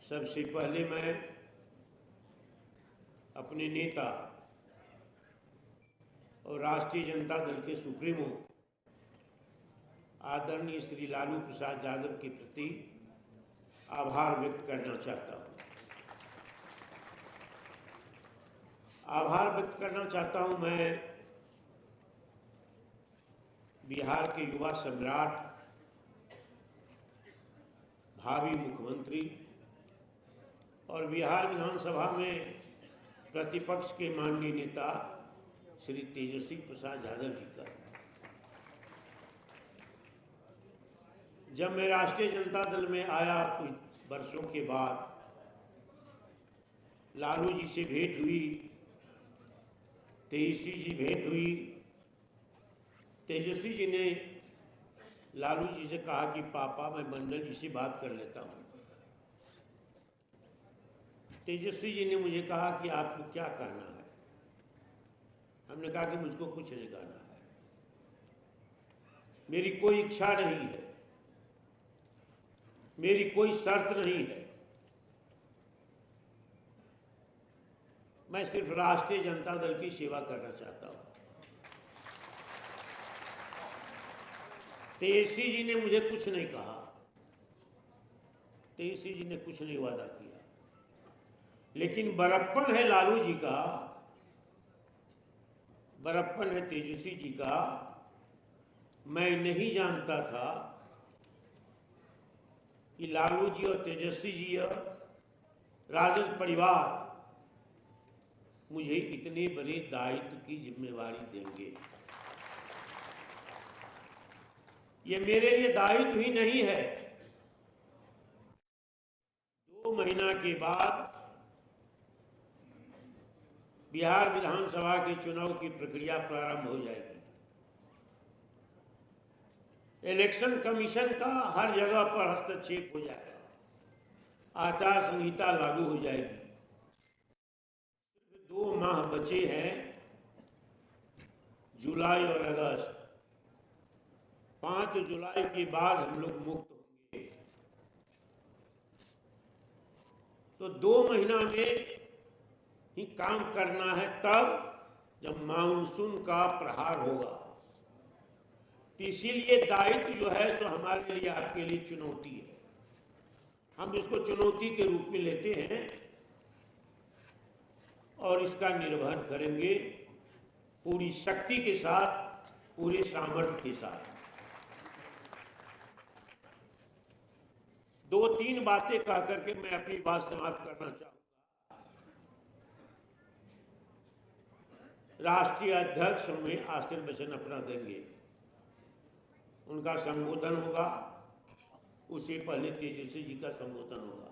सबसे पहले मैं अपने नेता और राष्ट्रीय जनता दल के सुप्रीमो आदरणीय श्री लालू प्रसाद यादव के प्रति आभार व्यक्त करना चाहता हूँ। आभार व्यक्त करना चाहता हूँ मैं बिहार के युवा सम्राट, भावी मुख्यमंत्री और बिहार विधानसभा में प्रतिपक्ष के माननीय नेता श्री तेजस्वी प्रसाद यादव जी का। जब मैं राष्ट्रीय जनता दल में आया कुछ वर्षों के बाद लालू जी से भेंट हुई, तेजस्वी जी भेंट हुई। तेजस्वी जी ने लालू जी से कहा कि पापा मैं मंडल जी से बात कर लेता हूँ। तेजस्वी जी ने मुझे कहा कि आपको क्या कहना है। हमने कहा कि मुझको कुछ नहीं कहना है, मेरी कोई इच्छा नहीं है, मेरी कोई शर्त नहीं है, मैं सिर्फ राष्ट्रीय जनता दल की सेवा करना चाहता हूं। तेजस्वी जी ने मुझे कुछ नहीं कहा, तेजस्वी जी ने कुछ नहीं वादा किया, लेकिन बड़प्पन है लालू जी का, बड़प्पन है तेजस्वी जी का। मैं नहीं जानता था कि लालू जी और तेजस्वी जी और राजद परिवार मुझे इतने बड़े दायित्व की जिम्मेवारी देंगे। ये मेरे लिए दायित्व ही नहीं है। 2 महीना के बाद बिहार विधानसभा के चुनाव की प्रक्रिया प्रारंभ हो जाएगी। इलेक्शन कमीशन का हर जगह पर हस्तक्षेप हो जाएगा, आचार संहिता लागू हो जाएगी। 2 माह बचे हैं, जुलाई और अगस्त। 5 जुलाई के बाद हम लोग मुक्त होंगे। तो 2 महीना में ही काम करना है, तब जब मानसून का प्रहार होगा। तो इसीलिए दायित्व जो है तो हमारे लिए, आपके लिए चुनौती है। हम इसको चुनौती के रूप में लेते हैं और इसका निर्वहन करेंगे पूरी शक्ति के साथ, पूरे सामर्थ्य के साथ। 2-3 बातें कह करके मैं अपनी बात समाप्त करना चाहूंगा। राष्ट्रीय अध्यक्ष हमें आशीर्वचन अपना देंगे, उनका संबोधन होगा, उससे पहले तेजस्वी जी का संबोधन होगा।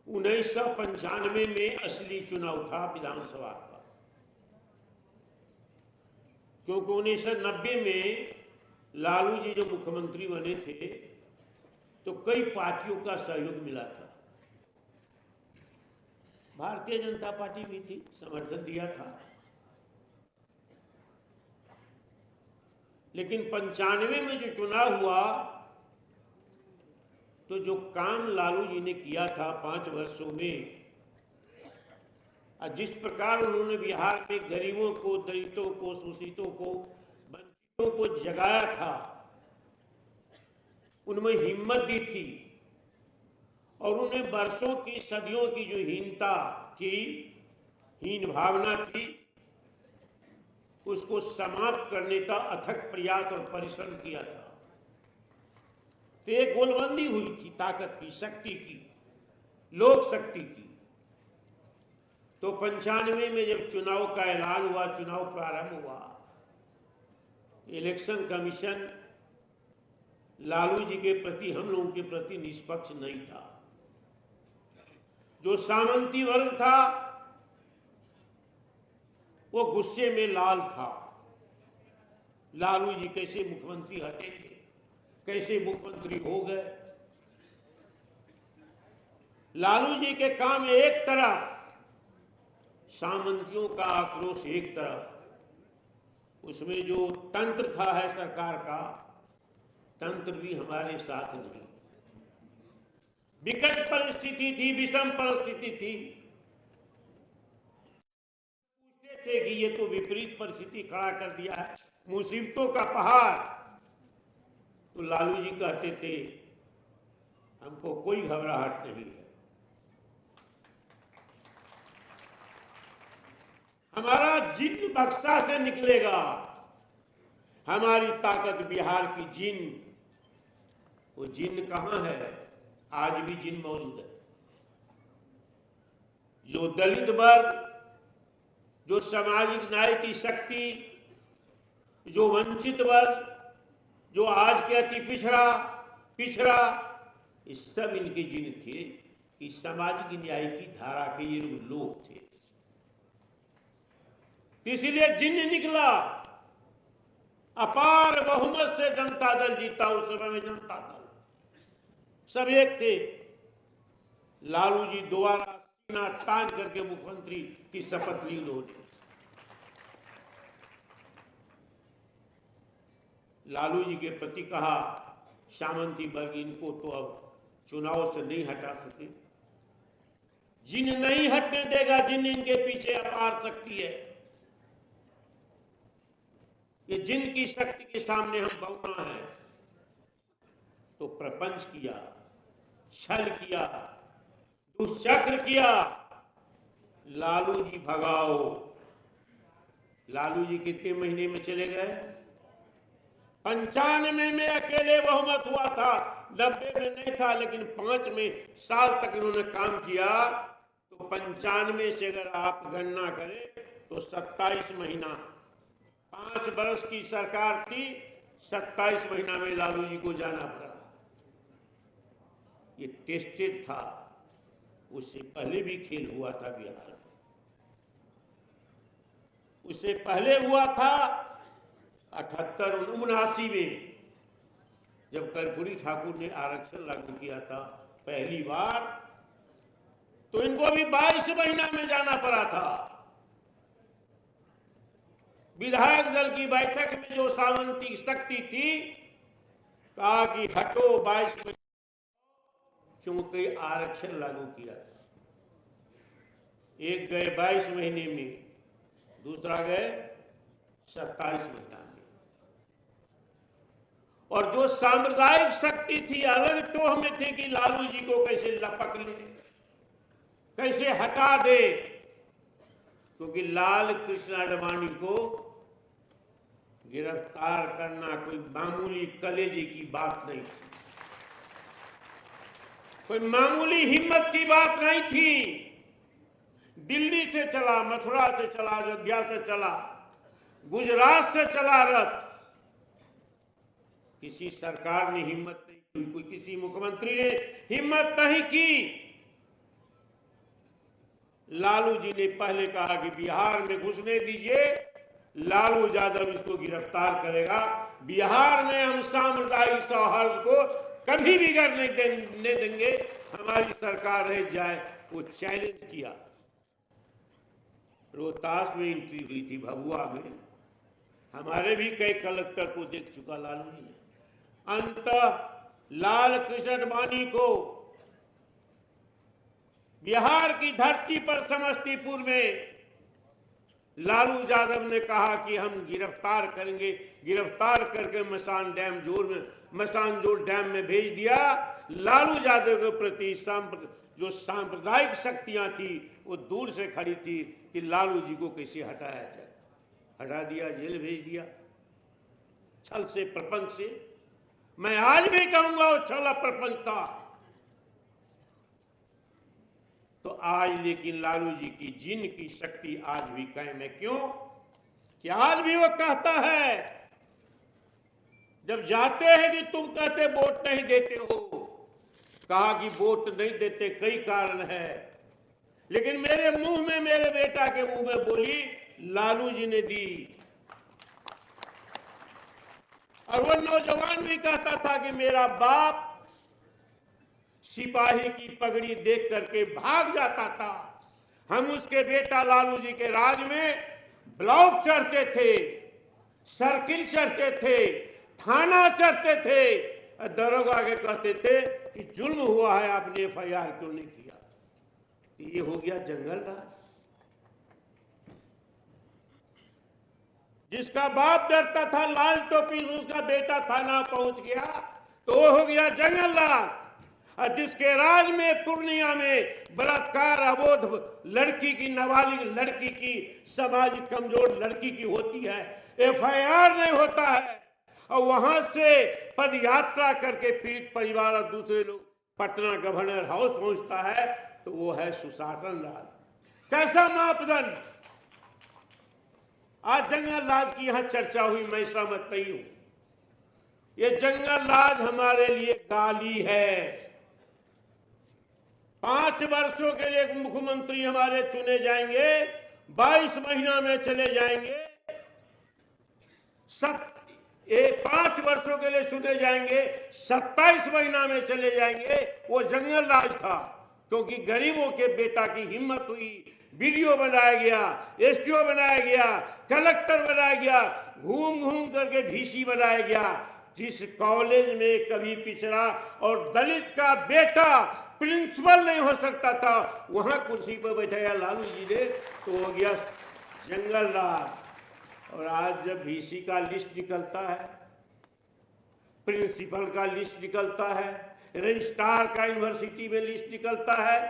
1995 में असली चुनाव था विधानसभा का, क्योंकि 1990 में लालू जी जो मुख्यमंत्री बने थे तो कई पार्टियों का सहयोग मिला था। भारतीय जनता पार्टी भी थी, समर्थन दिया था। लेकिन 95 में जो चुनाव हुआ तो जो काम लालू जी ने किया था 5 वर्षों में, जिस प्रकार उन्होंने बिहार के गरीबों को, दलितों को, शोषितों को, वंचितों को जगाया था, उनमें हिम्मत दी थी और उन्हें वर्षों की, सदियों की जो हीनता थी, हीन भावना थी, उसको समाप्त करने का अथक प्रयास और परिश्रम किया था। तो एक गोलबंदी हुई थी ताकत की, शक्ति की, लोक शक्ति की। तो 95 में जब चुनाव का ऐलान हुआ, चुनाव प्रारंभ हुआ, इलेक्शन कमीशन लालू जी के प्रति, हम लोगों के प्रति निष्पक्ष नहीं था। जो सामंती वर्ग था वो गुस्से में लाल था। लालू जी कैसे मुख्यमंत्री हटेंगे, कैसे मुख्यमंत्री हो गए। लालू जी के काम एक तरफ, सामंतियों का आक्रोश एक तरफ, उसमें जो तंत्र था है सरकार का, तंत्र भी हमारे साथ नहीं। विकट परिस्थिति थी, विषम परिस्थिति थी, पूछते थे कि ये तो विपरीत परिस्थिति खड़ा कर दिया है, मुसीबतों का पहाड़। तो लालू जी कहते थे हमको कोई घबराहट नहीं है, हमारा जिन्न बक्सा से निकलेगा, हमारी ताकत बिहार की जिन्न। वो जिन्न कहां है? आज भी जिन्न मौजूद है। जो दलित वर्ग, जो सामाजिक न्याय की शक्ति, जो वंचित वर्ग, जो आज के अति पिछड़ा, ये सब इनके जिन्न थे कि सामाजिक न्याय की धारा के ये लोग थे। इसीलिए जिन्न निकला, अपार बहुमत से जनता दल जीता। उस समय में जनता दल सब एक थे। लालू जी दोबारा सीना तान करके मुख्यमंत्री की शपथ ली उन्होंने। लालू जी के प्रति कहा सामंती वर्ग इनको तो अब चुनाव से नहीं हटा सके, जिन नहीं हटने देगा, जिन इनके पीछे अपार शक्ति है, ये जिन की शक्ति के सामने हम बौना है। तो प्रपंच किया, छल किया, दुष्चक्र किया, लालू जी भगाओ। लालू जी कितने महीने में चले गए? 95 में अकेले बहुमत हुआ था, 90 में नहीं था, लेकिन 5 में साल तक इन्होंने काम किया। तो 95 से अगर आप गणना करें तो 27 महीना, 5 वर्ष की सरकार थी, 27 महीना में लालू जी को जाना पड़ा। ये टेस्टेड था, उससे पहले भी खेल हुआ था बिहार में। उससे पहले हुआ था 78-79 में, जब कर्पूरी ठाकुर ने आरक्षण लागू किया था पहली बार, तो इनको भी 22 महीना में जाना पड़ा था। विधायक दल की बैठक में जो सामंती शक्ति थी, कहा कि हटो 22 महीने, क्योंकि आरक्षण लागू किया था। एक गए 22 महीने में, दूसरा गए 27 महीना में। और जो सांप्रदायिक शक्ति थी, अलग टोह में थे कि लालू जी को कैसे लपक ले, कैसे हटा दे, क्योंकि लाल कृष्ण आडवाणी को गिरफ्तार करना कोई मामूली कलेजे की बात नहीं थी, कोई मामूली हिम्मत की बात नहीं थी। दिल्ली से चला, मथुरा से चला, अयोध्या से चला, गुजरात से चला रथ, किसी सरकार ने हिम्मत नहीं की, कोई किसी मुख्यमंत्री ने हिम्मत नहीं की। लालू जी ने पहले कहा कि बिहार में घुसने दीजिए, लालू यादव इसको गिरफ्तार करेगा, बिहार में हम सामुदायिक सौहार्द को कभी बिगड़ने नहीं देंगे, हमारी सरकार रह जाए। वो चैलेंज किया। रोहतास में एंट्री हुई थी, भभुआ में, हमारे भी कई कलेक्टर को देख चुका लालू जी ने। अंत लाल कृष्ण आडवाणी को बिहार की धरती पर समस्तीपुर में लालू यादव ने कहा कि हम गिरफ्तार करेंगे, गिरफ्तार करके मसानजोर डैम में भेज दिया। लालू यादव के प्रति जो सांप्रदायिक शक्तियां थी वो दूर से खड़ी थी कि लालू जी को कैसे हटाया जाए। हटा दिया, जेल भेज दिया, छल से, प्रपंच से। मैं आज भी कहूंगा वो छल प्रपंच था। तो आज लेकिन लालू जी की जिन की शक्ति आज भी कायम है। क्यों? कि आज भी वो कहता है, जब जाते हैं कि तुम कहते वोट नहीं देते हो, कहा कि वोट नहीं देते कई कारण है, लेकिन मेरे मुंह में, मेरे बेटा के मुंह में बोली लालू जी ने दी। और वो नौजवान भी कहता था कि मेरा बाप सिपाही की पगड़ी देख करके भाग जाता था। हम उसके बेटा लालू जी के राज में ब्लॉक चढ़ते थे, सर्किल चढ़ते थे, थाना चढ़ते थे, दरोगा के कहते थे कि जुल्म हुआ है, आपने FIR क्यों नहीं किया? ये हो गया जंगल राज। जिसका बाप डरता था लाल टोपी से उसका बेटा थाना पहुंच गया तो वो हो गया जंगल राज। और जिसके राज में पूर्णिया में बलात्कार अबोध लड़की की, नाबालिग लड़की की, सामाजिक कमजोर लड़की की होती है, FIR नहीं होता है, और वहां से पद यात्रा करके पीड़ित परिवार और दूसरे लोग पटना गवर्नर हाउस पहुंचता है, तो वो है सुशासन राज। कैसा मापदंड? आज जंगल राज की यहां चर्चा हुई, मैं सहमत नहीं हूं। ये जंगल राज हमारे लिए गाली है। 5 वर्षों के लिए मुख्यमंत्री हमारे चुने जाएंगे, 22 महीना में चले जाएंगे, 5 वर्षों के लिए चुने जाएंगे, 27 महीना में चले जाएंगे। वो जंगल राज था, क्योंकि गरीबों के बेटा की हिम्मत हुई, BDO बनाया गया, SDO बनाया गया, कलेक्टर बनाया गया, घूम घूम करके VC बनाया गया। जिस कॉलेज में कभी पिछड़ा और दलित का बेटा प्रिंसिपल नहीं हो सकता था, वहां कुर्सी पर बैठाया लालू जी ने, तो हो गया जंगल राज। और आज जब VC का लिस्ट निकलता है, प्रिंसिपल का लिस्ट निकलता है, रजिस्ट्रार का यूनिवर्सिटी में लिस्ट निकलता है,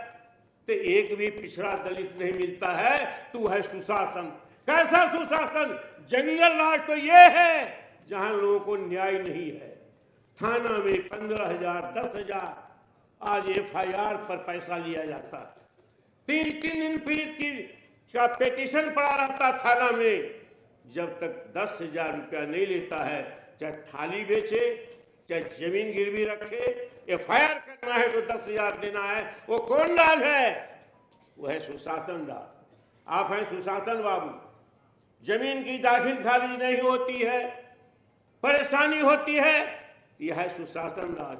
तो एक भी पिछड़ा दलित नहीं मिलता है, तो है सुशासन। कैसा सुशासन? जंगल राज तो ये है जहां लोगों को न्याय नहीं है। थाना में 15,000, 10,000 आज FIR पर पैसा लिया जाता है। 3-3 दिन पीड़ित का पिटीशन पड़ा रहता थाना में। जब तक 10,000 रुपया नहीं लेता है, चाहे थाली बेचे, चाहे जमीन गिरवी रखे, FIR करना है तो 10,000 देना है। वो कौन राज है? वो है सुशासन राज। आप हैं सुशासन बाबू। जमीन की दाखिल खारिज नहीं होती है, परेशानी होती है, यह है सुशासन राज।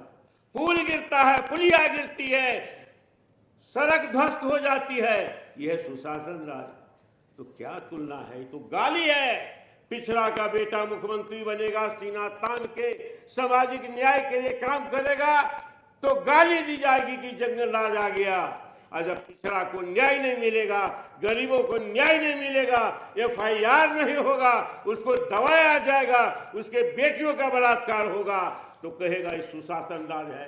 पुल गिरता है, पुलिया गिरती है, सड़क ध्वस्त हो जाती है, यह सुशासन राज। तो क्या तुलना है? तो गाली है। पिछड़ा का बेटा मुख्यमंत्री बनेगा, सीना तान के सामाजिक न्याय के लिए काम करेगा, तो गाली दी जाएगी कि जंगल राज आ गया। और जब पिछड़ा को न्याय नहीं मिलेगा, गरीबों को न्याय नहीं मिलेगा, FIR नहीं होगा, उसको दबाया जाएगा, उसके बेटियों का बलात्कार होगा, तो कहेगा ये सुशासन राज है।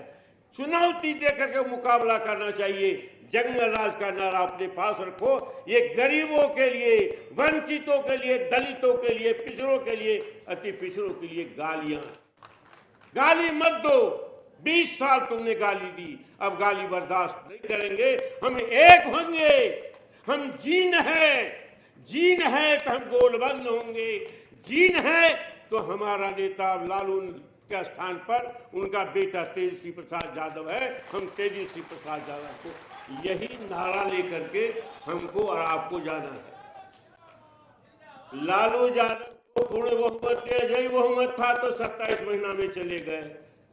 चुनौती देकर के मुकाबला करना चाहिए। जंगल राज का नारा अपने पास रखो। ये गरीबों के लिए, वंचितों के लिए, दलितों के लिए, पिछड़ों के लिए, अति पिछड़ों के लिए गालियां। गाली मत दो। 20 साल तुमने गाली दी, अब गाली बर्दाश्त नहीं करेंगे। हम एक होंगे। हम जीन है तो हम गोलबंद होंगे। जीन है तो हमारा नेता लालू के स्थान पर उनका बेटा तेजस्वी प्रसाद यादव है। हम तेजस्वी प्रसाद यादव को यही नारा लेकर के हमको और आपको जाना है। लालू यादव को पूर्ण बहुमत या जय बहुमत था तो 27 महीना में चले गए,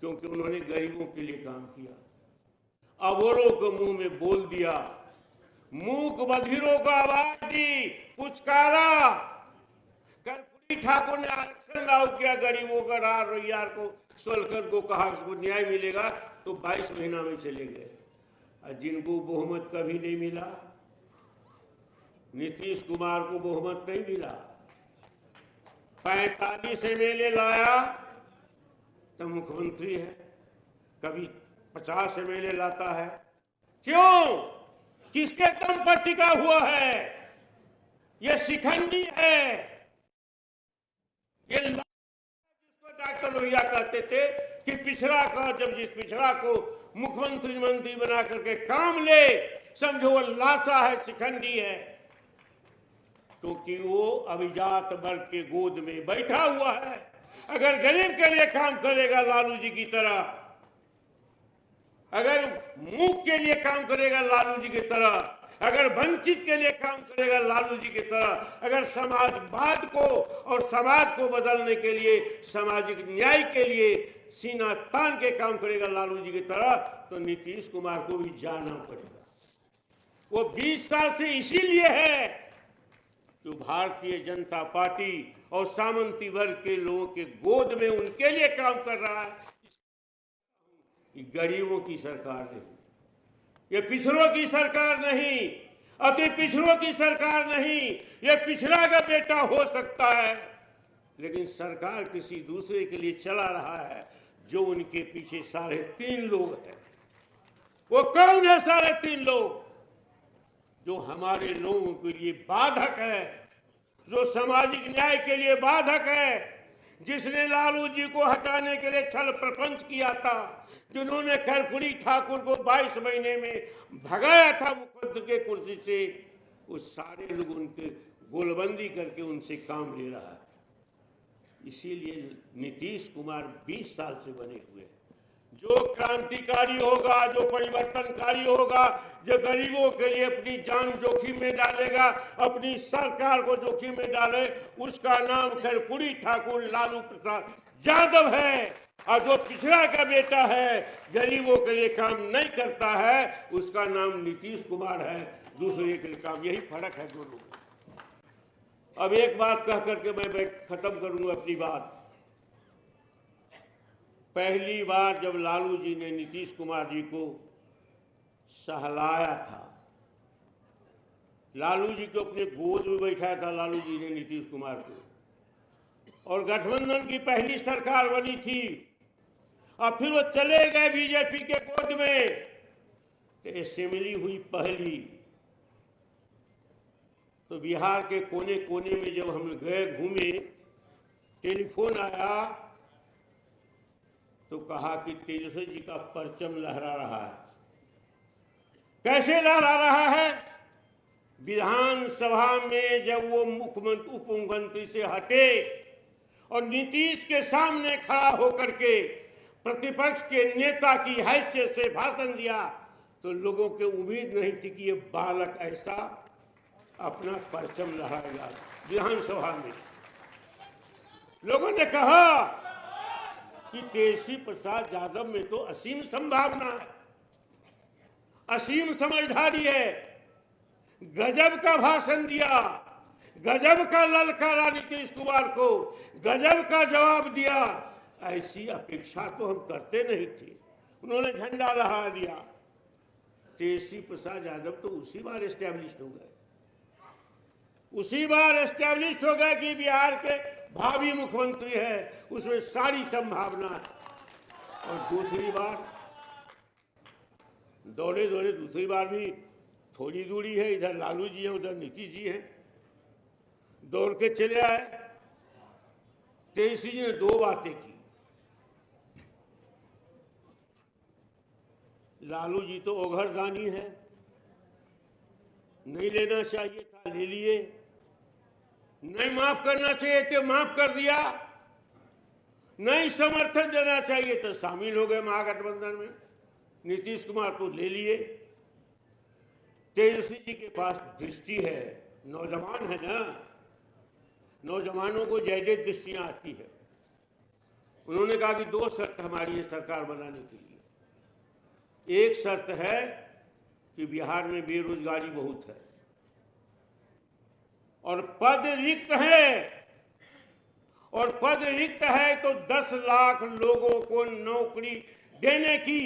क्योंकि उन्होंने गरीबों के लिए काम किया। अबोरों को मुंह में बोल दिया, मूक बधिरों को आवाज दी, पुचकारा। कर्पूरी ठाकुर ने आरक्षण लागू किया, गरीबों का, रोहियार को, सोलकर को कहा उसको न्याय मिलेगा, तो 22 महीना में चले गए। जिनको बहुमत कभी नहीं मिला, नीतीश कुमार को बहुमत नहीं मिला, 45 MLA लाया तो मुख्यमंत्री है, कभी 50 MLA लाता है। क्यों? किसके दम पर टिका हुआ है? ये शिखंडी है। ये जिसको डॉक्टर लोहिया कहते थे कि पिछड़ा का, जब जिस पिछड़ा को मुख्यमंत्री मंत्री बना करके काम ले, समझो वो लाशा है, शिखंडी है, क्योंकि वो अभिजात वर्ग के गोद में बैठा हुआ है। अगर गरीब के लिए काम करेगा लालू जी की तरह, अगर मूक के लिए काम करेगा लालू जी की तरह, अगर वंचित के लिए काम करेगा लालू जी की तरह, अगर समाजवाद को और समाज को बदलने के लिए, सामाजिक न्याय के लिए सीना तान के काम करेगा लालू जी की तरह, तो नीतीश कुमार को भी जाना पड़ेगा। वो 20 साल से इसीलिए है कि भारतीय जनता पार्टी और सामंती वर्ग के लोगों के गोद में उनके लिए काम कर रहा है। ये गरीबों की सरकार नहीं, ये पिछड़ों की सरकार नहीं, अति पिछड़ों की सरकार नहीं। ये पिछड़ा का बेटा हो सकता है, लेकिन सरकार किसी दूसरे के लिए चला रहा है, जो उनके पीछे 3.5 लोग हैं। वो कौन है 3.5 लोग? जो हमारे लोगों के लिए बाधक है, जो सामाजिक न्याय के लिए बाधक है, जिसने लालू जी को हटाने के लिए छल प्रपंच किया था, जिन्होंने कर्पूरी ठाकुर को 22 महीने में भगाया था मुख्यमंत्री के कुर्सी से, वो सारे लोग उनके गोलबंदी करके उनसे काम ले रहा है। इसीलिए नीतीश कुमार 20 साल से बने हुए हैं। जो क्रांतिकारी होगा, जो परिवर्तनकारी होगा, जो गरीबों के लिए अपनी जान जोखिम में डालेगा, अपनी सरकार को जोखिम में डाले, उसका नाम कर्पूरी ठाकुर लालू प्रसाद यादव है। और जो पिछड़ा का बेटा है, गरीबों के लिए काम नहीं करता है, उसका नाम नीतीश कुमार है, दूसरे के लिए काम। यही फर्क है दोनों में। अब एक बात कह करके मैं खत्म करूंगा अपनी बात। पहली बार जब लालू जी ने नीतीश कुमार जी को सहलाया था, लालू जी को अपने गोद में बैठाया था लालू जी ने नीतीश कुमार को, और गठबंधन की पहली सरकार बनी थी, और फिर वो चले गए बीजेपी के गोद में, तो असेंबली हुई पहली। तो बिहार के कोने कोने में जब हम गए घूमे, टेलीफोन आया तो कहा कि तेजस्वी जी का परचम लहरा रहा है। कैसे लहरा रहा है? विधानसभा में जब वो मुख्यमंत्री उप मुख्यमंत्री से हटे और नीतीश के सामने खड़ा होकर के प्रतिपक्ष के नेता की हैसियत से भाषण दिया, तो लोगों को उम्मीद नहीं थी कि ये बालक ऐसा अपना परचम लहराएगा। विधानसभा में लोगों ने कहा कि तेजस्वी प्रसाद यादव में तो असीम संभावना है, असीम समझदारी है, गजब का भाषण दिया, गजब का ललकारा नीतीश कुमार को, गजब का जवाब दिया। ऐसी अपेक्षा तो हम करते नहीं थे। उन्होंने झंडा लहरा दिया। तेजस्वी प्रसाद यादव तो उसी बार एस्टैब्लिश हो गए, उसी बार एस्टैब्लिश हो गए कि बिहार के भावी मुख्यमंत्री है, उसमें सारी संभावना है। और दूसरी बार दौड़े दौड़े दूसरी बार भी थोड़ी दूरी है, इधर लालू जी हैं, उधर नीतीश जी हैं, दौड़ के चले आए। तेजस्वी जी ने 2 बातें की। लालू जी तो ओघरदानी है, नहीं लेना चाहिए था, ले लिए। नहीं माफ करना चाहिए तो माफ कर दिया, नहीं समर्थन देना चाहिए तो शामिल हो गए महागठबंधन में। नीतीश कुमार को ले लिए। तेजस्वी जी के पास दृष्टि है, नौजवान है ना, नौजवानों को जैसे दृष्टियां आती है। उन्होंने कहा कि 2 शर्त हमारी है सरकार बनाने के लिए। एक शर्त है कि बिहार में बेरोजगारी बहुत है और पद रिक्त है, और पद रिक्त है तो 10 लाख लोगों को नौकरी देने की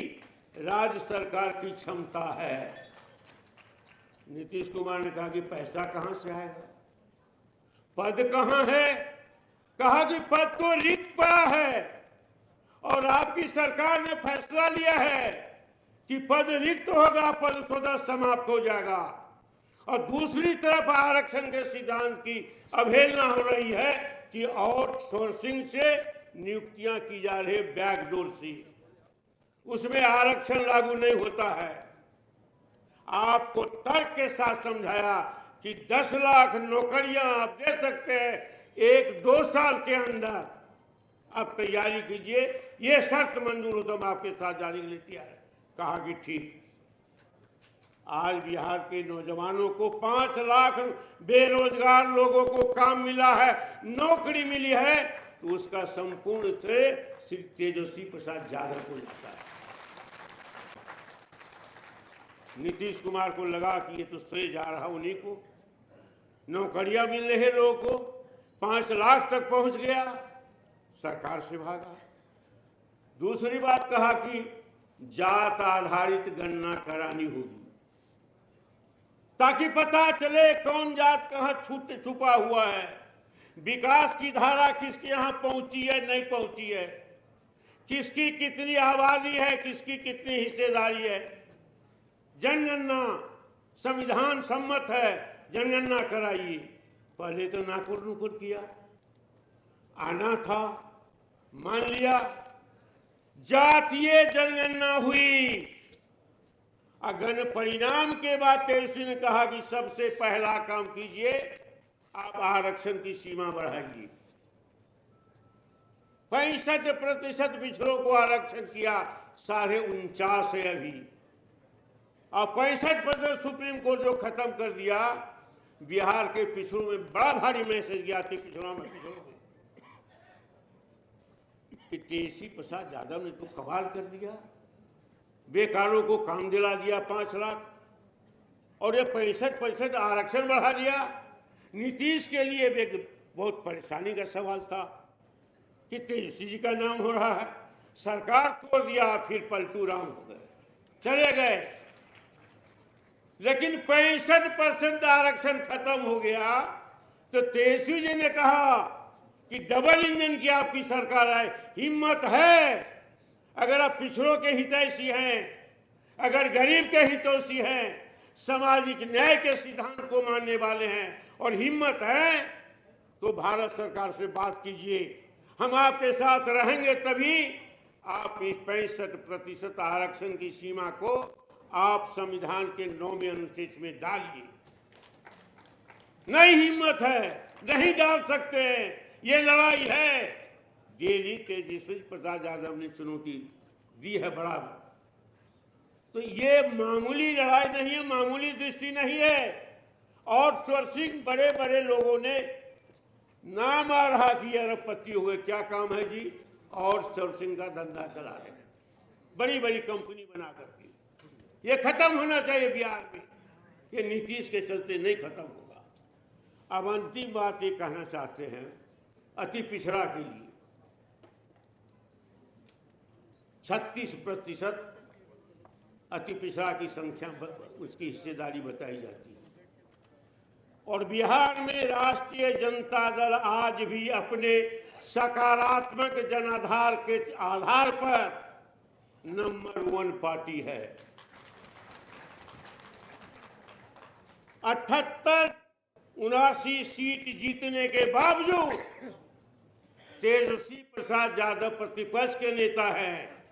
राज्य सरकार की क्षमता है। नीतीश कुमार ने कहा कि पैसा कहां से आएगा, पद कहां है? कहा कि पद तो रिक्त पड़ा है और आपकी सरकार ने फैसला लिया है कि पद रिक्त होगा, पद स्वतः समाप्त हो जाएगा। और दूसरी तरफ आरक्षण के सिद्धांत की अवहेलना हो रही है कि आउटसोर्सिंग से नियुक्तियां की जा रही है, बैकडोर से, उसमें आरक्षण लागू नहीं होता है। आपको तर्क के साथ समझाया कि 10 लाख नौकरियां आप दे सकते हैं 1-2 साल के अंदर, आप तैयारी कीजिए, ये शर्त मंजूर हो तो हम आपके साथ जाने के लिए तैयार है। कहा कि ठीक। आज बिहार के नौजवानों को 5 लाख बेरोजगार लोगों को काम मिला है, नौकरी मिली है, तो उसका संपूर्ण श्रेय श्री तेजस्वी प्रसाद यादव को जाता है। नीतीश कुमार को लगा कि ये तो श्रेय जा रहा उन्हीं को, नौकरियां मिल रही है लोगों को, 5 लाख तक पहुंच गया, सरकार से भागा। दूसरी बात कहा कि जात आधारित गणना करानी होगी, ताकि पता चले कौन जात कहां छुपा हुआ है, विकास की धारा किसके यहां पहुंची है, नहीं पहुंची है, किसकी कितनी आबादी है, किसकी कितनी हिस्सेदारी है। जनगणना संविधान सम्मत है, जनगणना कराइए। पहले तो नाकुर नुकुर किया, आना था, मान लिया, जातीय जनगणना हुई। अगन परिणाम के बाद तेजस्वी ने कहा कि सबसे पहला काम कीजिए, आप आरक्षण की सीमा बढ़ाइए। 65% पिछड़ों को आरक्षण किया, 49.5 है अभी, और 65% सुप्रीम कोर्ट जो खत्म कर दिया। बिहार के पिछड़ों में बड़ा भारी मैसेज गया थी, पिछड़ों में कि तेजस्वी प्रसाद यादव ने तो कमाल कर दिया, बेकारों को काम दिला दिया 5 लाख, और ये 65% आरक्षण बढ़ा दिया। नीतीश के लिए एक बहुत परेशानी का सवाल था कि तेजस्वी जी का नाम हो रहा है, सरकार तोड़ दिया, फिर पलटू राम हो गए, चले गए। लेकिन 65% आरक्षण खत्म हो गया तो तेजस्वी जी ने कहा कि डबल इंजन की आपकी सरकार है, हिम्मत है, अगर आप पिछड़ों के हितैषी हैं, अगर गरीब के हितैषी हैं, सामाजिक न्याय के सिद्धांत को मानने वाले हैं और हिम्मत है, तो भारत सरकार से बात कीजिए, हम आपके साथ रहेंगे। तभी आप इस 65% आरक्षण की सीमा को आप संविधान के 9वें अनुच्छेद में डालिए। नहीं हिम्मत है, नहीं डाल सकते, ये लड़ाई है। डेली तेजस्वी प्रसाद यादव ने चुनौती दी है बराबर। तो ये मामूली लड़ाई नहीं है, मामूली दृष्टि नहीं है। और सोर्सिंग बड़े बड़े लोगों ने नाम आ रहा कि अरबपति हुए, क्या काम है जी, और सोर्सिंग का धंधा चला रहे हैं, बड़ी बड़ी कंपनी बना करके। ये खत्म होना चाहिए बिहार में, ये नीतीश के चलते नहीं खत्म होगा। अब अंतिम बात ये कहना चाहते हैं, अति पिछड़ा के लिए 36% अति पिछड़ा की संख्या, उसकी हिस्सेदारी बताई जाती है। और बिहार में राष्ट्रीय जनता दल आज भी अपने सकारात्मक जनाधार के आधार पर नंबर 1 पार्टी है। 78-79 सीट जीतने के बावजूद तेजस्वी प्रसाद यादव प्रतिपक्ष के नेता हैं,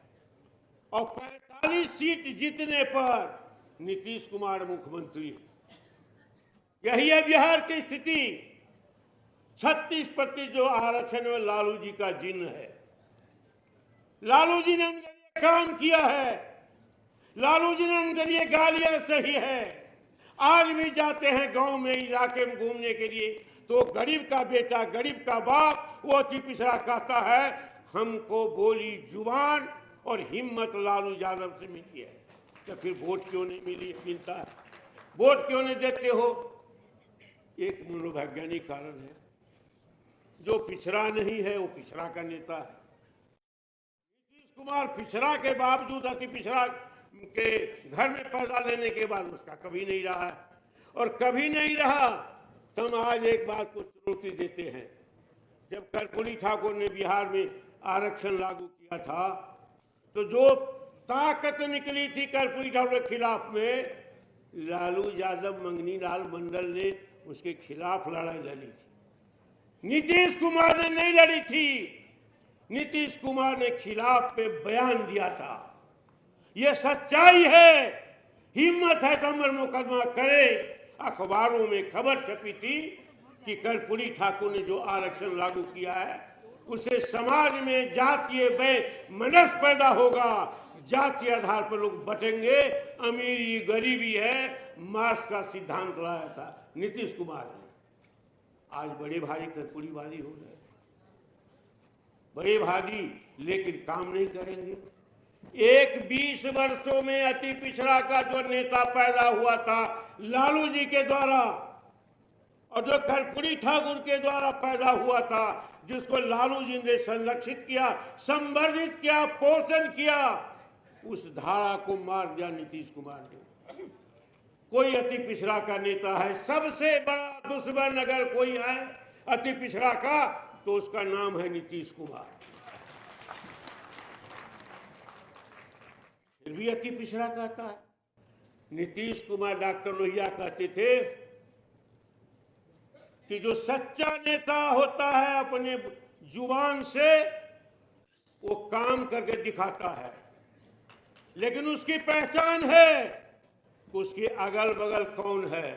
और 45 सीट जीतने पर नीतीश कुमार मुख्यमंत्री हैं। यही है बिहार की स्थिति। 36% जो आरक्षण में लालू जी का जिन्न है, लालू जी ने उनके लिए काम किया है, लालू जी ने उनके लिए गालियां सही है। आज भी जाते हैं गांव में, इलाके में घूमने के लिए, तो गरीब का बेटा, गरीब का बाप, वो अति पिछड़ा कहता है हमको बोली जुबान और हिम्मत लालू यादव से मिली है। तो फिर वोट क्यों नहीं मिलता है, वोट क्यों नहीं देते हो? एक मनोवैज्ञानिक कारण है, जो पिछड़ा नहीं है वो पिछड़ा का नेता है। नीतीश कुमार पिछड़ा के बावजूद अति पिछड़ा के घर में पैदा लेने के बाद उसका कभी नहीं रहा है, और कभी नहीं रहा। तुम आज एक बात को चुनौती देते हैं, जब कर्पूरी ठाकुर ने बिहार में आरक्षण लागू किया था, तो जो ताकत निकली थी कर्पूरी ठाकुर के खिलाफ में, लालू यादव, मंगनी लाल मंडल ने उसके खिलाफ लड़ाई लड़ी थी। नीतीश कुमार ने नहीं लड़ी थी। नीतीश कुमार ने खिलाफ पे बयान दिया था। ये सच्चाई है, हिम्मत है तो अमर मुकदमा करे। अखबारों में खबर छपी थी कि कर्पूरी ठाकुर ने जो आरक्षण लागू किया है, उसे समाज में जातीय मनस पैदा होगा, जातीय आधार पर लोग बटेंगे, अमीरी गरीबी है, मार्क्स का सिद्धांत लाया था नीतीश कुमार ने। आज बड़े भारी कर्पूरीवादी हो गए, बड़े भारी, लेकिन काम नहीं करेंगे। 20 वर्षों में अति पिछड़ा का जो नेता पैदा हुआ था लालू जी के द्वारा, और जो कर्पूरी ठाकुर के द्वारा पैदा हुआ था, जिसको लालू जी ने संरक्षित किया, संवर्धित किया, पोषण किया, उस धारा को मार दिया नीतीश कुमार ने। कोई अति पिछड़ा का नेता है, सबसे बड़ा दुश्मन अगर कोई है अति पिछड़ा का तो उसका नाम है नीतीश कुमार। फिर भी अति पिछड़ा कहता है। नीतीश कुमार, डॉक्टर लोहिया कहते थे कि जो सच्चा नेता होता है अपने जुबान से वो काम करके दिखाता है, लेकिन उसकी पहचान है कि उसके अगल बगल कौन है,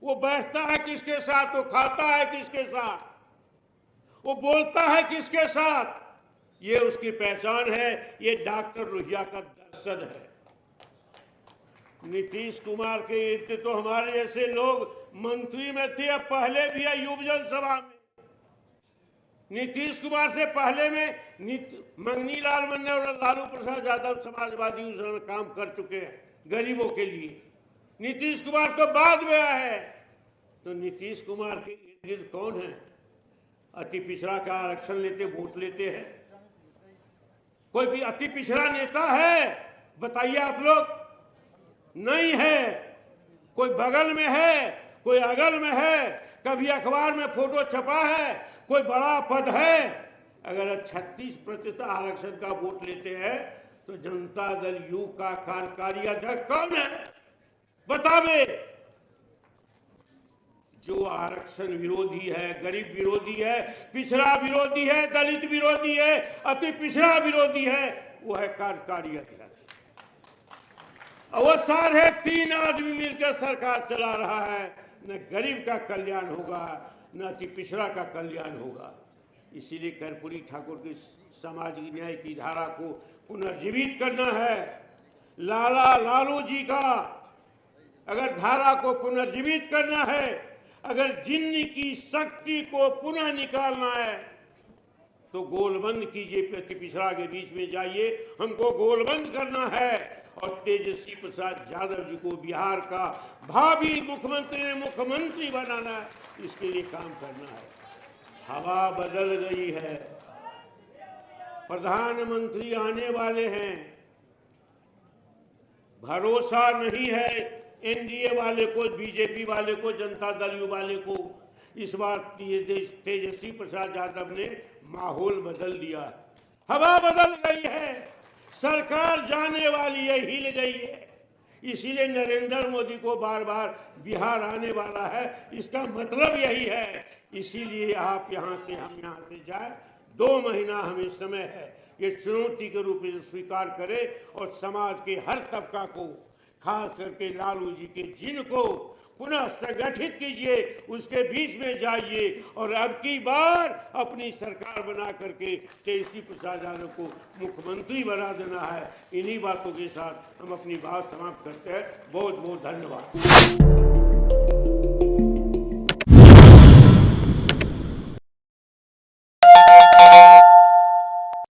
वो बैठता है किसके साथ, वो खाता है किसके साथ, वो बोलता है किसके साथ, ये उसकी पहचान है। ये डॉक्टर लोहिया का दर्शन है। नीतीश कुमार के इर्द तो हमारे जैसे लोग मंत्री में थे, अब पहले भी है युवजन सभा में। नीतीश कुमार से पहले में मंगनी लाल मन्ना और लालू प्रसाद यादव समाजवादी उसने काम कर चुके हैं गरीबों के लिए। नीतीश कुमार तो बाद में आया है। तो नीतीश कुमार के इर्द गिर्द कौन है? अति पिछड़ा का आरक्षण लेते, वोट लेते हैं। कोई भी अति पिछड़ा नेता है बताइए आप लोग? नहीं है। कोई बगल में है, कोई अगल में है, कभी अखबार में फोटो छपा है, कोई बड़ा पद है। अगर 36% आरक्षण का वोट लेते हैं तो जनता दल यू का कार्यकारी अध्यक्ष कौन है बतावे? जो आरक्षण विरोधी है, गरीब विरोधी है, पिछड़ा विरोधी है, दलित विरोधी है, अति पिछड़ा विरोधी है, वो है कार्यकारी अध्यक्ष। वो सारे 3 आदमी मिलकर सरकार चला रहा है। न गरीब का कल्याण होगा, न अति पिछड़ा का कल्याण होगा। इसीलिए कर्पूरी ठाकुर की सामाजिक न्याय की धारा को पुनर्जीवित करना है। लालू जी का अगर धारा को पुनर्जीवित करना है, अगर जिन्न की शक्ति को पुनः निकालना है तो गोलबंद कीजिए, अति पिछड़ा के बीच में जाइए। हमको गोलबंद करना है और तेजस्वी प्रसाद यादव जी को बिहार का भावी मुख्यमंत्री बनाना है। इसके लिए काम करना है। हवा बदल गई है, प्रधानमंत्री आने वाले हैं। भरोसा नहीं है एनडीए वाले को, बीजेपी वाले को, जनता दल यू वाले को। इस बार तेजस्वी प्रसाद यादव ने माहौल बदल दिया, हवा बदल गई है, सरकार जाने वाली है, हिल गई है। इसीलिए नरेंद्र मोदी को बार बार बिहार आने वाला है, इसका मतलब यही है। इसीलिए आप यहाँ से, हम यहाँ से जाए, 2 महीना हमें समय है। ये चुनौती के रूप में स्वीकार करें और समाज के हर तबका को, खास करके लालू जी के जिन को पुनः संगठित कीजिए, उसके बीच में जाइए और अब की बार अपनी सरकार बना करके तेजस्वी प्रसाद यादव को मुख्यमंत्री बना देना है। इन्हीं बातों के साथ हम अपनी बात समाप्त करते हैं। बहुत बहुत धन्यवाद।